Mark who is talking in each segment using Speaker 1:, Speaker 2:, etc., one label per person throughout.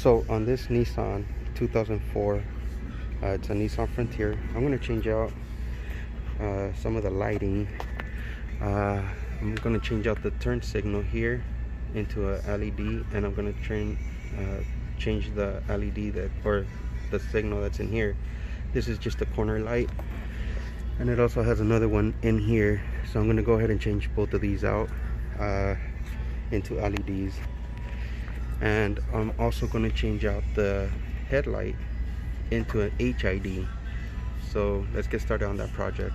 Speaker 1: So on this Nissan 2004, it's a Nissan Frontier, I'm going to change out some of the lighting. I'm going to change out the turn signal here into a LED, and I'm going to change the LED or the signal that's in here. This is just a corner light, and it also has another one in here, so I'm going to go ahead and change both of these out into LEDs. And I'm also going to change out the headlight into an HID. So let's get started on that project.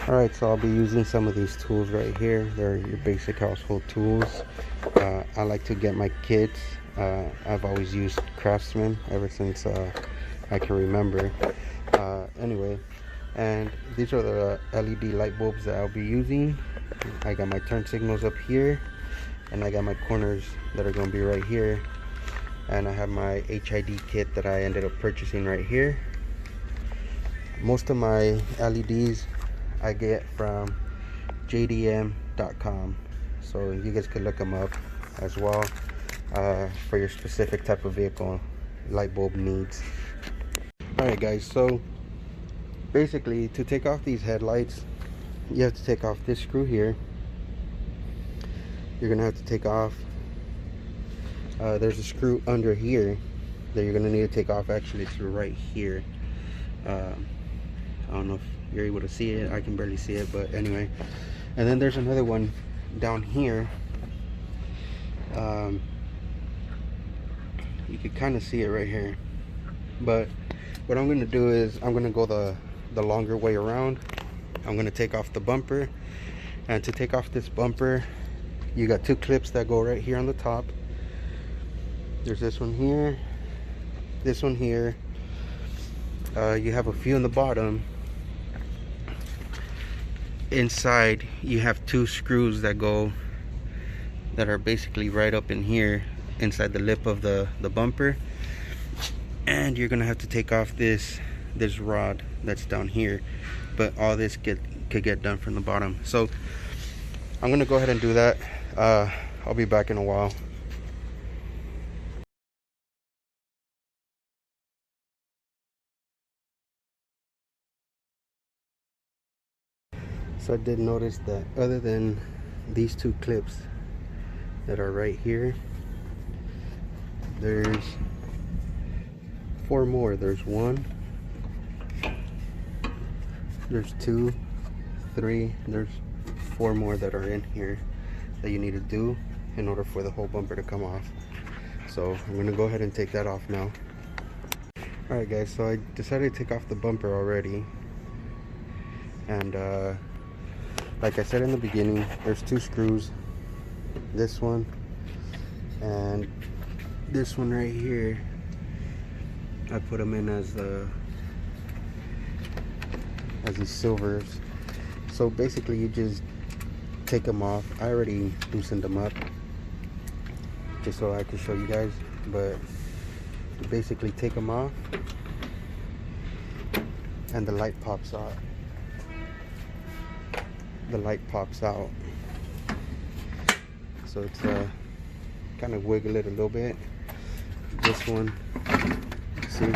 Speaker 1: Alright, so I'll be using some of these tools right here. They're your basic household tools. I like to get my kits. I've always used Craftsman ever since I can remember. Anyway, and these are the LED light bulbs that I'll be using. I got my turn signals up here, and I got my corners that are going to be right here, and I have my HID kit that I ended up purchasing right here. Most of my LEDs I get from jdm.com, so you guys could look them up as well for your specific type of vehicle light bulb needs. Alright guys, so basically to take off these headlights, you have to take off this screw here. You're gonna have to take off there's a screw under here that you're gonna need to take off. Actually, it's right here. I don't know if you're able to see it. I can barely see it, but anyway. And then there's another one down here. You can kind of see it right here, but what I'm gonna do is I'm gonna go the longer way around. I'm gonna take off the bumper, and to take off this bumper, you got two clips that go right here on the top. There's this one here, this one here. You have a few in the bottom. Inside you have two screws that are basically right up in here inside the lip of the bumper, and you're gonna have to take off this rod that's down here, but all this could get done from the bottom. So I'm gonna go ahead and do that. I'll be back in a while. So I did notice that other than these two clips that are right here, there's four more. There's one, there's two, three, there's four more that are in here that you need to do in order for the whole bumper to come off. So I'm gonna go ahead and take that off now. Alright guys, so I decided to take off the bumper already, and like I said in the beginning, there's two screws, this one and this one right here. I put them in as these silvers. So basically you just take them off. I already loosened them up just so I can show you guys, but you basically take them off and the light pops out. The light pops out, so it's kind of wiggle it a little bit. This one, see,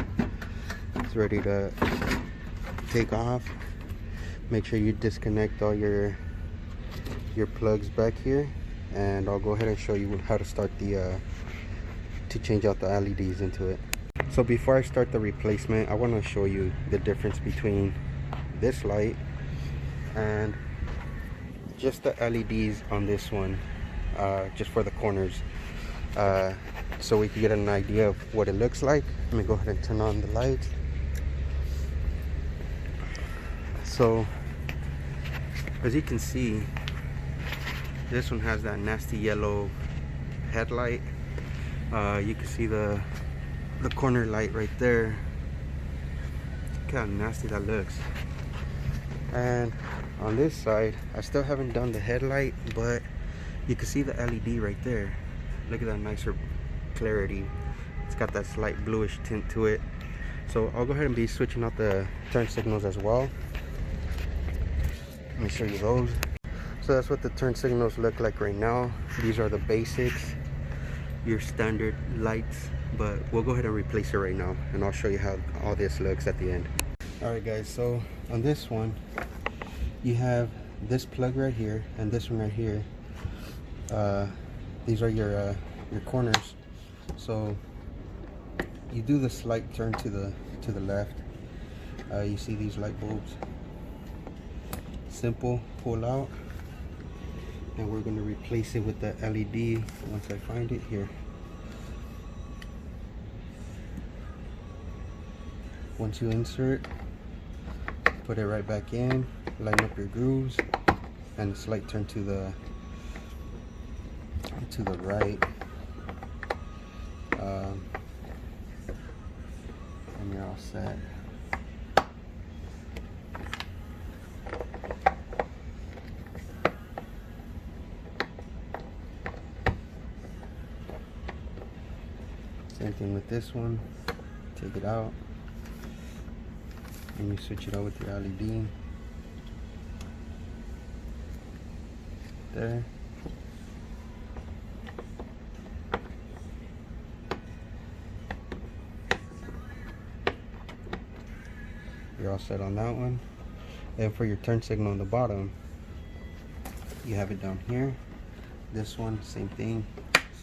Speaker 1: it's ready to take off. Make sure you disconnect all your plugs back here, and I'll go ahead and show you how to start to change out the LEDs into it. So before I start the replacement, I want to show you the difference between this light and just the LEDs on this one, just for the corners, so we can get an idea of what it looks like. Let me go ahead and turn on the light. So as you can see, this one has that nasty yellow headlight. You can see the corner light right there. Look how nasty that looks. And on this side, I still haven't done the headlight, but you can see the LED right there. Look at that nicer clarity. It's got that slight bluish tint to it. So I'll go ahead and be switching out the turn signals as well. Let me show you those. So that's what the turn signals look like right now. These are the basics, your standard lights but we'll go ahead and replace it right now, and I'll show you how all this looks at the end. Alright guys, so on this one you have this plug right here and this one right here. These are your corners. So you do the slight turn to the left. You see these light bulbs, simple pull out, and we're going to replace it with the LED once I find it here. Once you insert, put it right back in, line up your grooves, and a slight turn to the right. And you're all set. Same thing with this one. Take it out and you switch it out with your LED. There. You're all set on that one. And for your turn signal on the bottom, you have it down here. This one, same thing.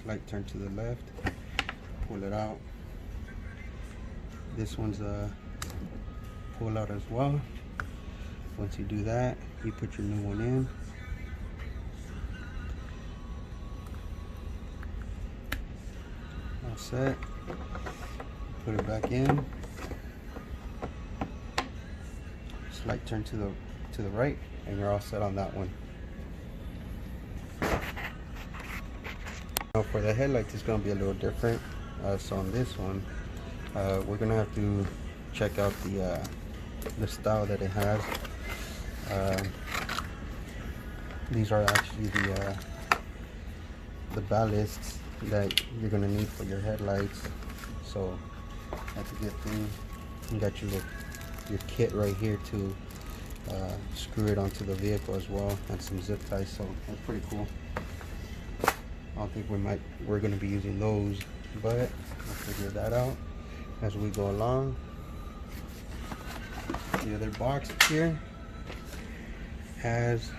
Speaker 1: Slight turn to the left. Pull it out. This one's a pull out as well. Once you do that, you put your new one in. All set. Put it back in. Slight turn to the right, and you're all set on that one. Now for the headlights, it's going to be a little different. So on this one, we're going to have to check out the style that it has. These are actually the ballasts that you're going to need for your headlights. So that's a good thing. You got your kit right here to screw it onto the vehicle as well, and some zip ties, so that's pretty cool. I don't think we're going to be using those, but we'll figure that out as we go along. The other box here has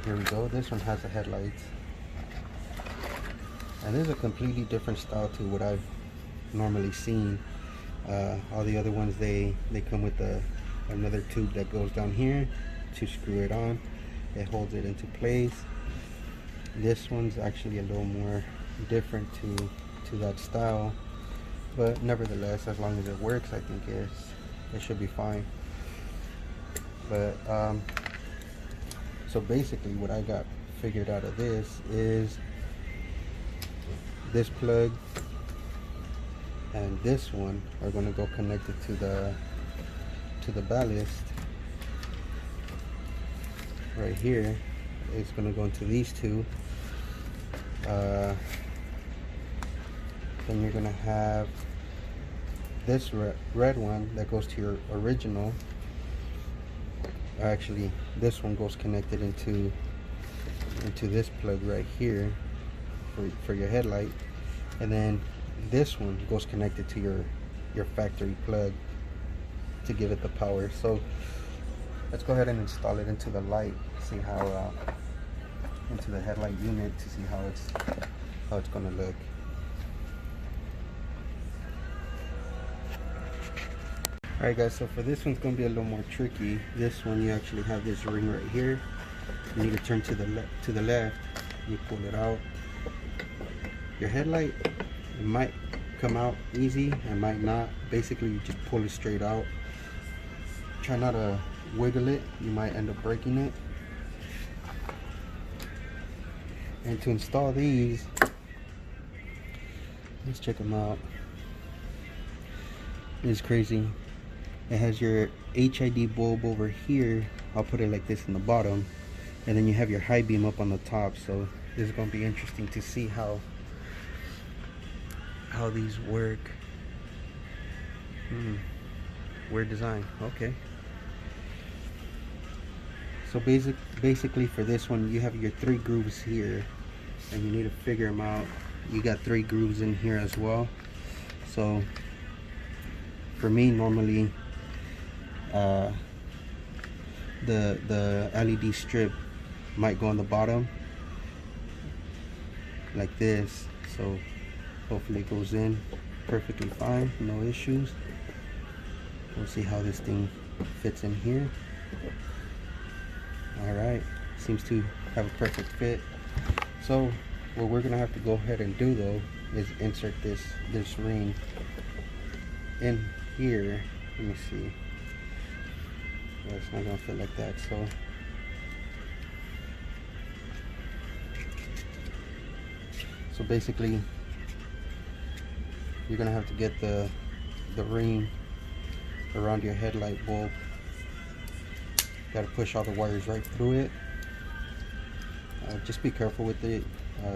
Speaker 1: here we go. This one has the headlights, and this is a completely different style to what I've normally seen. All the other ones, they come with another tube that goes down here to screw it on. It holds it into place. This one's actually a little more different to that style, but nevertheless, as long as it works, I think it should be fine. But so basically what I got figured out of this is this plug and this one are going to go connected to the ballast right here. It's going to go into these two. Then you're going to have this red one that goes to your original. Actually, this one goes connected into this plug right here for your headlight, and then this one goes connected to your factory plug to give it the power. So let's go ahead and install it into the light, see how into the headlight unit, to see how it's going to look. Alright guys, so for this one's going to be a little more tricky. This one, you actually have this ring right here. You need to turn to the left. You pull it out. Your headlight, it might come out easy, it might not. Basically, you just pull it straight out. Try not to wiggle it, you might end up breaking it. And to install these, let's check them out. It's crazy. It has your HID bulb over here. I'll put it like this in the bottom, and then you have your high beam up on the top. So this is going to be interesting to see how these work. Weird design. Okay. So basically for this one, you have your 3 grooves here. and you need to figure them out. You got 3 grooves in here as well. So for me, normally the LED strip might go on the bottom like this, so hopefully it goes in perfectly fine, no issues. We'll see how this thing fits in here. All right, seems to have a perfect fit. So what we're gonna have to go ahead and do though is insert this ring in here. Let me see. Yeah, it's not gonna fit like that, so basically you're gonna have to get the ring around your headlight bulb. Got to push all the wires right through it. Just be careful with it.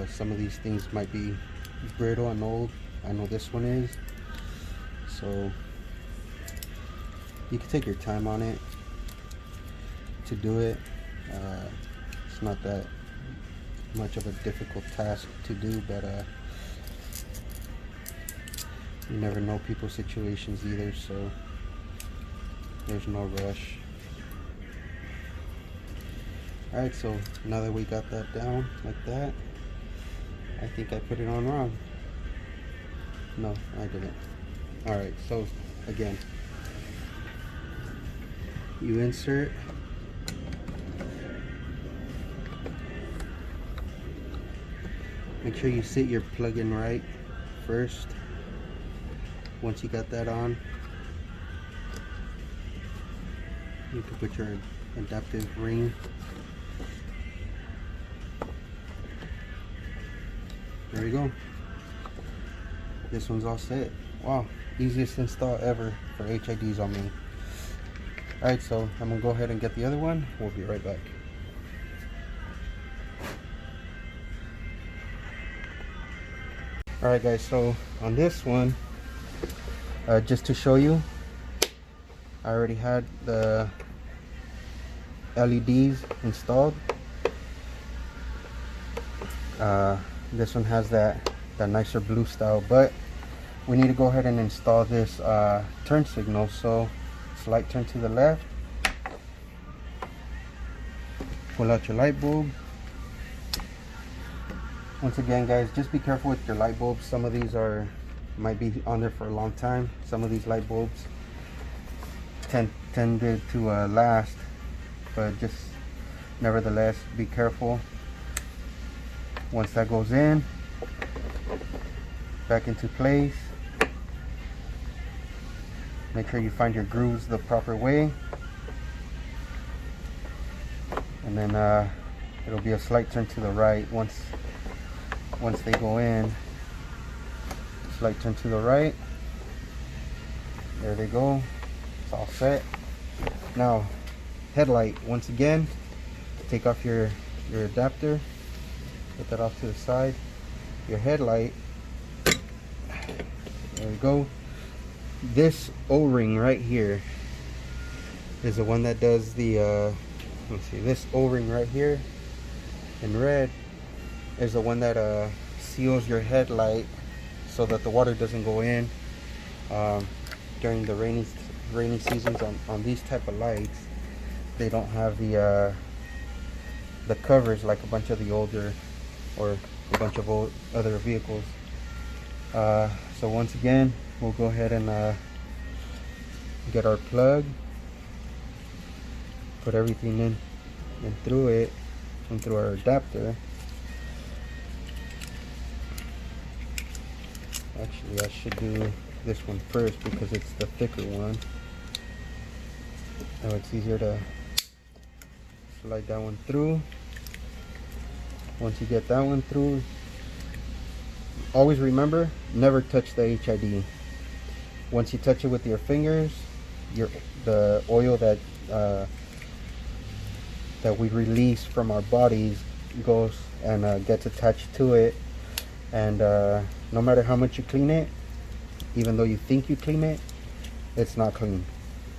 Speaker 1: Some of these things might be brittle and old. I know this one is, so you can take your time on it to do it. It's not that much of a difficult task to do, but you never know people's situations either, so there's no rush. Alright, so now that we got that down like that, I think I put it on wrong. No, I didn't. Alright, so again, you insert, make sure you sit your plug-in right first. Once you got that on, you can put your adaptive ring. There you go. This one's all set. Wow, easiest install ever for HIDs on me. Alright, so I'm gonna go ahead and get the other one. We'll be right back. Alright guys, so on this one, just to show you, I already had the LEDs installed. This one has that nicer blue style, but we need to go ahead and install this turn signal. So slight turn to the left, pull out your light bulb. Once again guys, just be careful with your light bulbs. Some of these might be on there for a long time. Some of these light bulbs tended to last, but just nevertheless be careful. Once that goes in, back into place, make sure you find your grooves the proper way, and then it'll be a slight turn to the right. Once they go in, slight turn to the right. There they go. It's all set. Now headlight, once again, take off your adapter, put that off to the side. Your headlight, there we go. This O-ring right here is the one that does the let's see, this O-ring right here in red is the one that seals your headlight so that the water doesn't go in during the rainy seasons. On these type of lights, they don't have the covers like a bunch of the older or a bunch of other vehicles. So once again, we'll go ahead and get our plug, put everything in and through it, and through our adapter. Actually, I should do this one first because it's the thicker one. Now it's easier to slide that one through. Once you get that one through, always remember, never touch the HID. Once you touch it with your fingers, the oil that we release from our bodies goes and gets attached to it, and no matter how much you clean it, even though you think you clean it, it's not clean,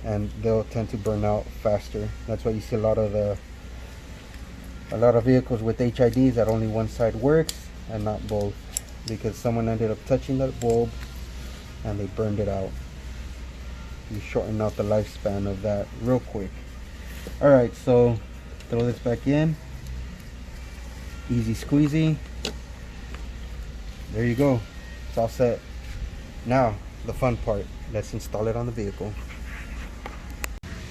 Speaker 1: and they'll tend to burn out faster. That's why you see a lot of vehicles with HIDs that only one side works, and not both, because someone ended up touching that bulb and they burned it out. You shorten out the lifespan of that real quick. Alright, so throw this back in. Easy squeezy. There you go. It's all set. Now, the fun part. Let's install it on the vehicle.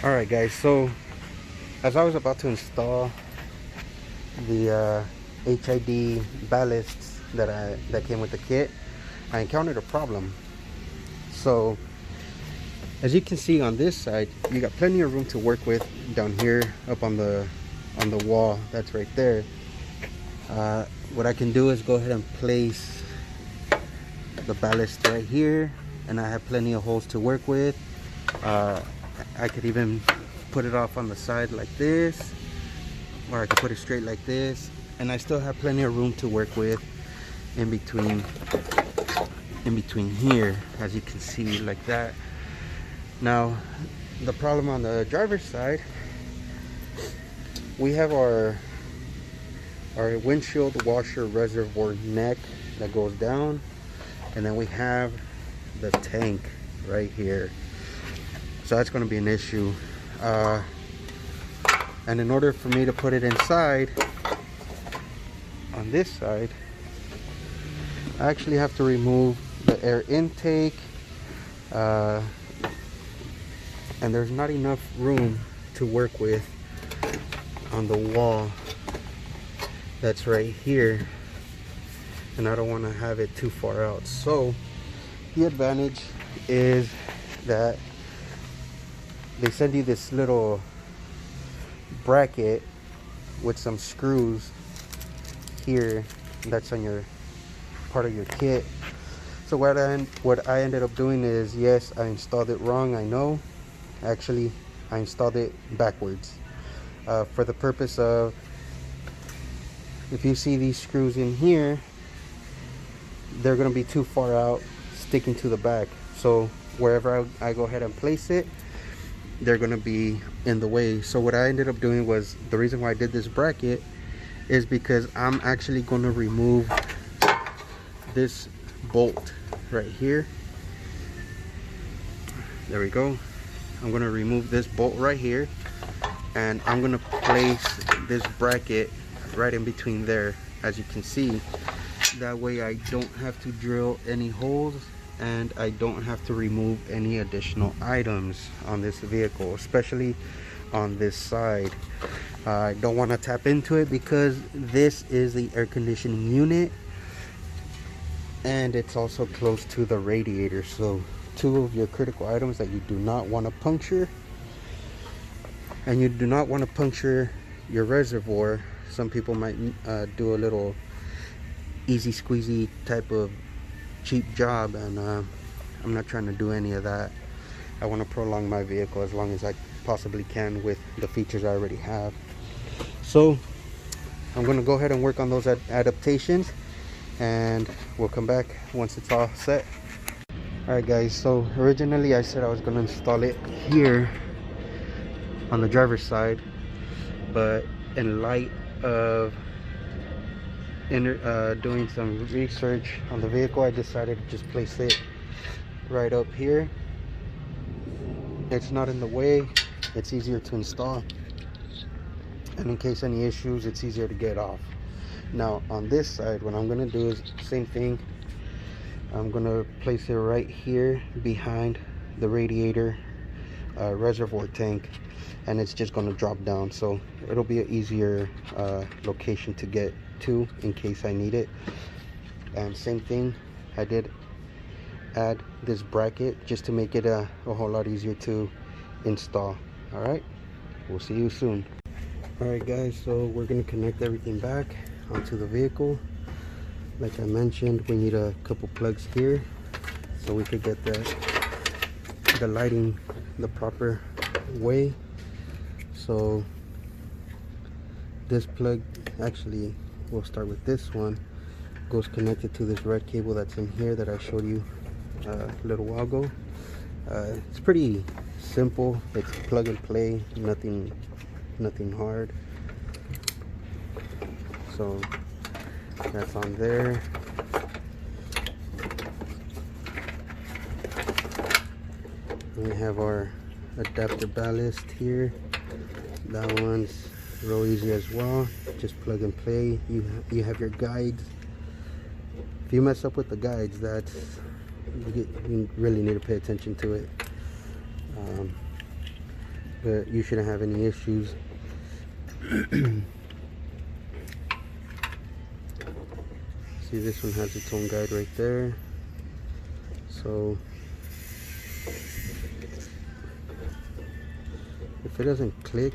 Speaker 1: Alright guys, so as I was about to install the HID ballasts that came with the kit, I encountered a problem. So as you can see on this side, you got plenty of room to work with down here up on the wall that's right there. What I can do is go ahead and place the ballast right here, and I have plenty of holes to work with. I could even put it off on the side like this, or I could put it straight like this, and I still have plenty of room to work with in between here, as you can see, like that. Now the problem on the driver's side, we have our windshield washer reservoir neck that goes down, and then we have the tank right here. So that's going to be an issue, and in order for me to put it inside on this side, I actually have to remove the air intake, and there's not enough room to work with on the wall that's right here, and I don't want to have it too far out. So the advantage is that they send you this little bracket with some screws here that's on your part of your kit. So what I ended up doing is, yes, I installed it wrong, I know. Actually, I installed it backwards, for the purpose of, if you see these screws in here, they're going to be too far out, sticking to the back. So wherever I go ahead and place it, they're going to be in the way. So what I ended up doing was, the reason why I did this bracket is because I'm actually going to remove this bolt right here. There we go. I'm going to remove this bolt right here, and I'm going to place this bracket right in between there, as you can see. That way I don't have to drill any holes, and I don't have to remove any additional items on this vehicle, especially on this side. I don't want to tap into it because this is the air conditioning unit, and it's also close to the radiator. So two of your critical items that you do not want to puncture. And you do not want to puncture your reservoir. Some people might do a little easy squeezy type of cheap job, and I'm not trying to do any of that. I want to prolong my vehicle as long as I possibly can with the features I already have. So I'm going to go ahead and work on those adaptations, and we'll come back once it's all set. Alright guys, so originally I said I was going to install it here on the driver's side, but in light of doing some research on the vehicle, I decided to just place it right up here. It's not in the way, it's easier to install, and in case any issues, it's easier to get off. Now on this side, what I'm going to do is same thing. I'm going to place it right here behind the radiator reservoir tank, and it's just going to drop down, so it'll be an easier location to get to in case I need it. And same thing, I did add this bracket just to make it a whole lot easier to install. Alright, we'll see you soon. Alright guys, so we're going to connect everything back onto the vehicle. Like I mentioned, we need a couple plugs here so we could get the lighting the proper way. So this plug, actually we'll start with this one, goes connected to this red cable that's in here that I showed you a little while ago. It's pretty simple, it's plug and play, nothing hard. So That's on there. We have our adapter ballast here. That one's real easy as well. Just plug and play. You have your guides. If you mess up with the guides, you really need to pay attention to it. But you shouldn't have any issues. See, this one has its own guide right there. So if it doesn't click,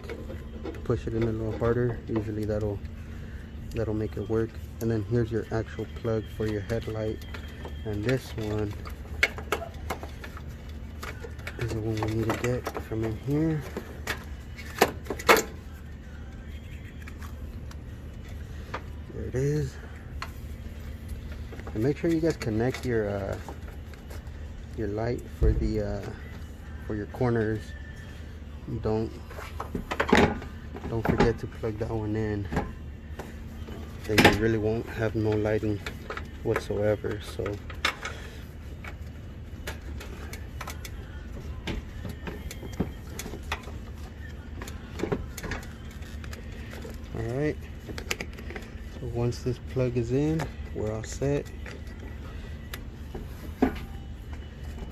Speaker 1: push it in a little harder. Usually that'll make it work. And then here's your actual plug for your headlight. And this one is the one we need to get from in here. There it is. And make sure you guys connect your light for your corners. Don't forget to plug that one in. Then you really won't have no lighting whatsoever. So alright, so once this plug is in, we're all set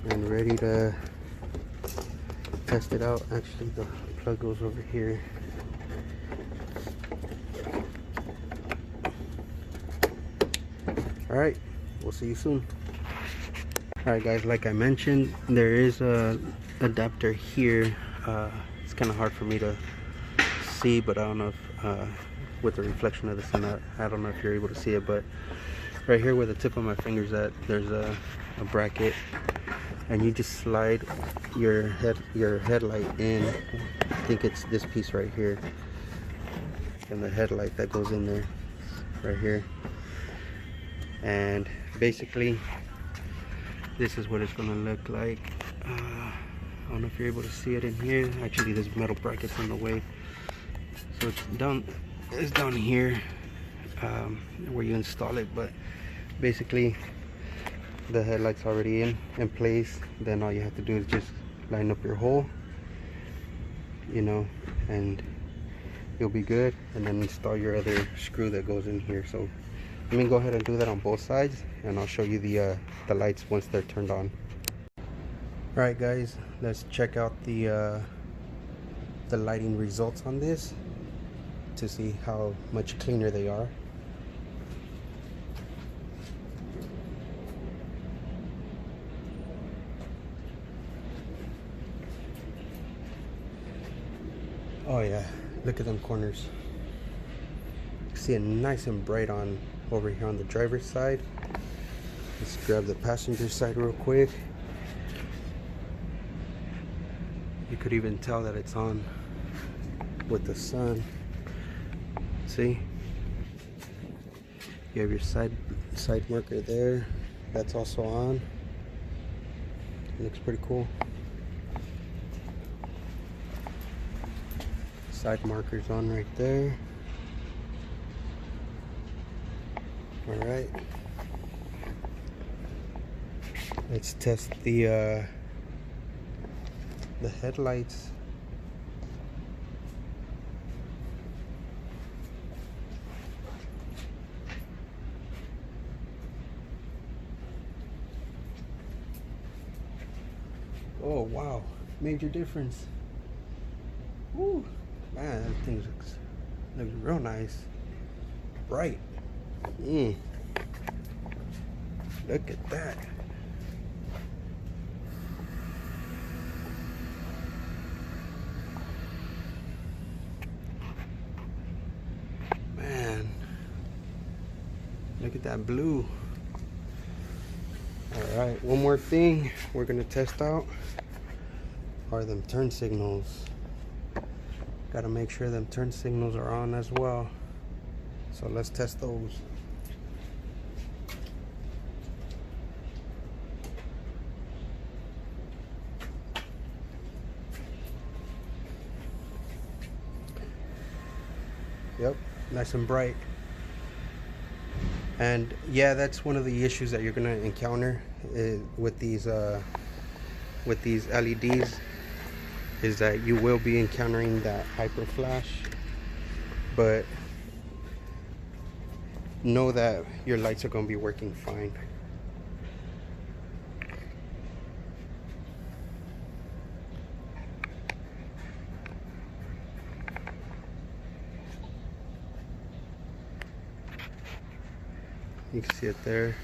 Speaker 1: and ready to test it out. Actually, the plug goes over here. Alright, we'll see you soon. Alright guys, like I mentioned, there is a adapter here. It's kind of hard for me to see, but I don't know if with the reflection of the sun, I don't know if you're able to see it, but right here where the tip of my finger's at, there's a bracket, and you just slide your headlight in. I think it's this piece right here, and the headlight that goes in there right here. And basically this is what it's gonna look like. I don't know if you're able to see it in here. Actually, there's metal brackets in the way, so it's down here where you install it. But basically the headlight's already in place. Then all you have to do is just line up your hole, you know, and you'll be good. And then install your other screw that goes in here. So let me go ahead and do that on both sides, and I'll show you the lights once they're turned on. Alright guys, let's check out the lighting results on this to see how much cleaner they are. Oh yeah, look at them corners. See it nice and bright on over here on the driver's side. Let's grab the passenger side real quick. You could even tell that it's on with the sun. See, you have your side marker there. That's also on. It looks pretty cool. Side markers on right there. All right, let's test the headlights. Oh wow, major difference. Woo, man, that thing looks real nice, bright. Look at that. Man, look at that blue. All right, one more thing we're gonna test out are them turn signals. Gotta make sure them turn signals are on as well. So let's test those. Yep, nice and bright. And yeah, that's one of the issues that you're gonna encounter with these LEDs, is that you will be encountering that hyper flash, but know that your lights are going to be working fine. You can see it there.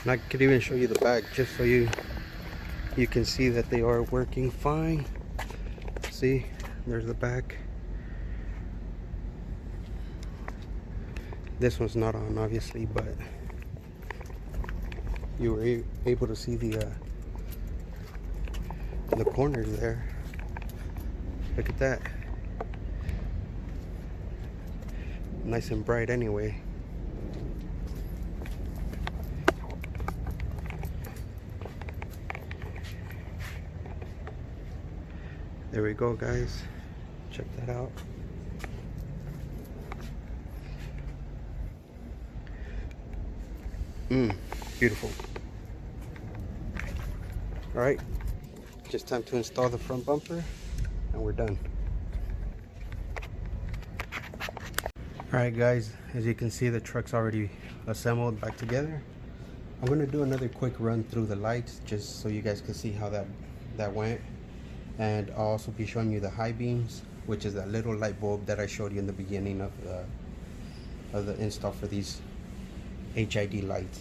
Speaker 1: And I could even show you the back just so you can see that they are working fine. See, there's the back. This one's not on, obviously, but you were able to see the corners there. Look at that. Nice and bright anyway. There we go, guys. Check that out. Beautiful. All right, just time to install the front bumper and we're done. All right, guys, as you can see, the truck's already assembled back together. I'm gonna do another quick run through the lights just so you guys can see how that went. And I'll also be showing you the high beams, which is that little light bulb that I showed you in the beginning of the install for these HID lights.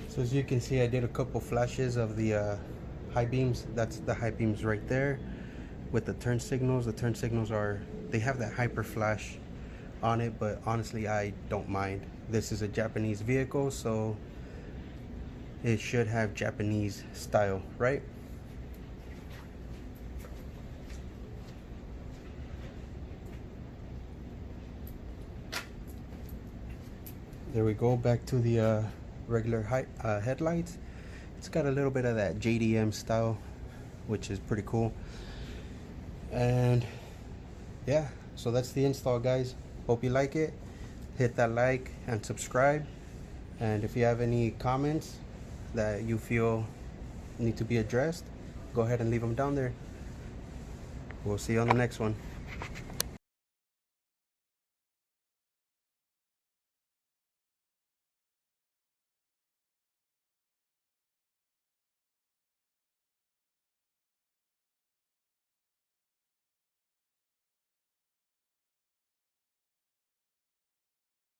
Speaker 1: So as you can see, I did a couple flashes of the high beams. That's the high beams right there with the turn signals. The turn signals they have that hyper flash on it, but honestly, I don't mind. This is a Japanese vehicle, so it should have Japanese style, right? There we go, back to the regular headlights. It's got a little bit of that JDM style, which is pretty cool. And yeah, so that's the install, guys. Hope you like it. Hit that like and subscribe, and if you have any comments that you feel need to be addressed, go ahead and leave them down there. We'll see you on the next one.